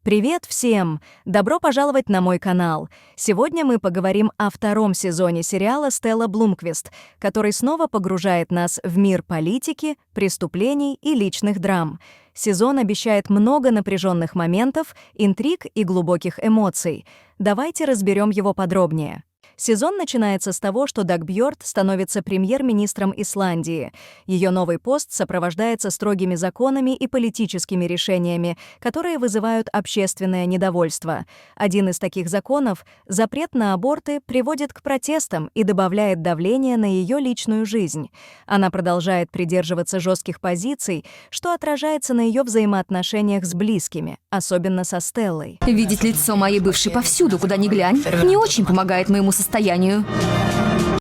Привет всем! Добро пожаловать на мой канал. Сегодня мы поговорим о втором сезоне сериала «Стелла Блумквист», который снова погружает нас в мир политики, преступлений и личных драм. Сезон обещает много напряженных моментов, интриг и глубоких эмоций. Давайте разберем его подробнее. Сезон начинается с того, что Даг Бьорд становится премьер-министром Исландии. Ее новый пост сопровождается строгими законами и политическими решениями, которые вызывают общественное недовольство. Один из таких законов, запрет на аборты, приводит к протестам и добавляет давления на ее личную жизнь. Она продолжает придерживаться жестких позиций, что отражается на ее взаимоотношениях с близкими, особенно со Стеллой. Видеть лицо моей бывшей повсюду, куда ни глянь, не очень помогает моему состоянию.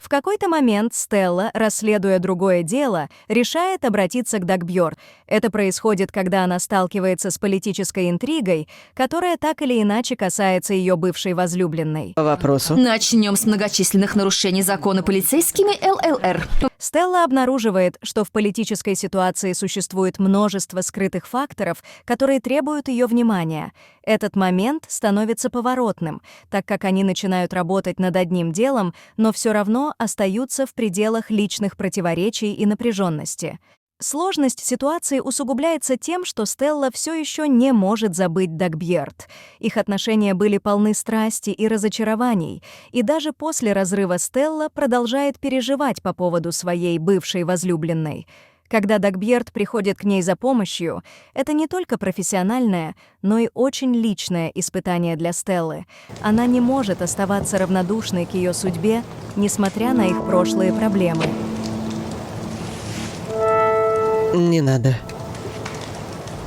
В какой-то момент Стелла, расследуя другое дело, решает обратиться к Даг Бьорд. Это происходит, когда она сталкивается с политической интригой, которая так или иначе касается ее бывшей возлюбленной. По вопросу. Начнем с многочисленных нарушений закона полицейскими ЛЛР. Стелла обнаруживает, что в политической ситуации существует множество скрытых факторов, которые требуют ее внимания. Этот момент становится поворотным, так как они начинают работать над одним делом, но все равно остаются в пределах личных противоречий и напряженности. Сложность ситуации усугубляется тем, что Стелла все еще не может забыть Даг Бьорд. Их отношения были полны страсти и разочарований, и даже после разрыва Стелла продолжает переживать по поводу своей бывшей возлюбленной. Когда Даг Бьорд приходит к ней за помощью, это не только профессиональное, но и очень личное испытание для Стеллы. Она не может оставаться равнодушной к ее судьбе, несмотря на их прошлые проблемы. Не надо.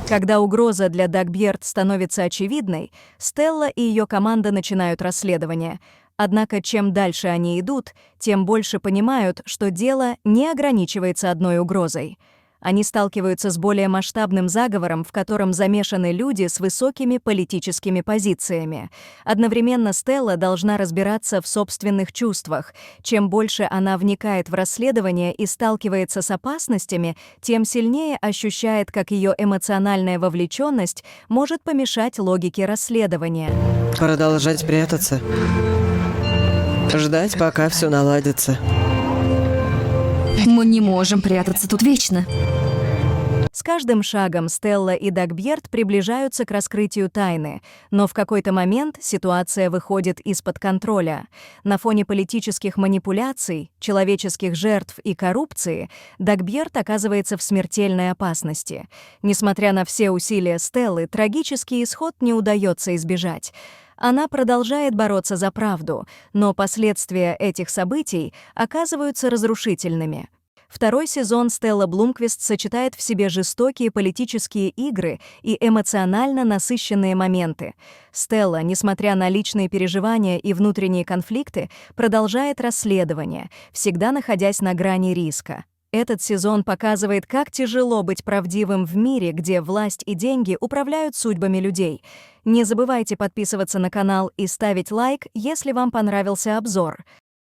Когда угроза для Даг Бьорд становится очевидной, Стелла и ее команда начинают расследование. Однако чем дальше они идут, тем больше понимают, что дело не ограничивается одной угрозой. Они сталкиваются с более масштабным заговором, в котором замешаны люди с высокими политическими позициями. Одновременно Стелла должна разбираться в собственных чувствах. Чем больше она вникает в расследование и сталкивается с опасностями, тем сильнее ощущает, как ее эмоциональная вовлеченность может помешать логике расследования. Продолжать прятаться. Ждать, пока все наладится. Мы не можем прятаться тут вечно. С каждым шагом Стелла и Даг Бьорд приближаются к раскрытию тайны, но в какой-то момент ситуация выходит из-под контроля. На фоне политических манипуляций, человеческих жертв и коррупции Даг Бьорд оказывается в смертельной опасности. Несмотря на все усилия Стеллы, трагический исход не удается избежать. Она продолжает бороться за правду, но последствия этих событий оказываются разрушительными. Второй сезон «Стелла Блумквист» сочетает в себе жестокие политические игры и эмоционально насыщенные моменты. Стелла, несмотря на личные переживания и внутренние конфликты, продолжает расследование, всегда находясь на грани риска. Этот сезон показывает, как тяжело быть правдивым в мире, где власть и деньги управляют судьбами людей. Не забывайте подписываться на канал и ставить лайк, если вам понравился обзор.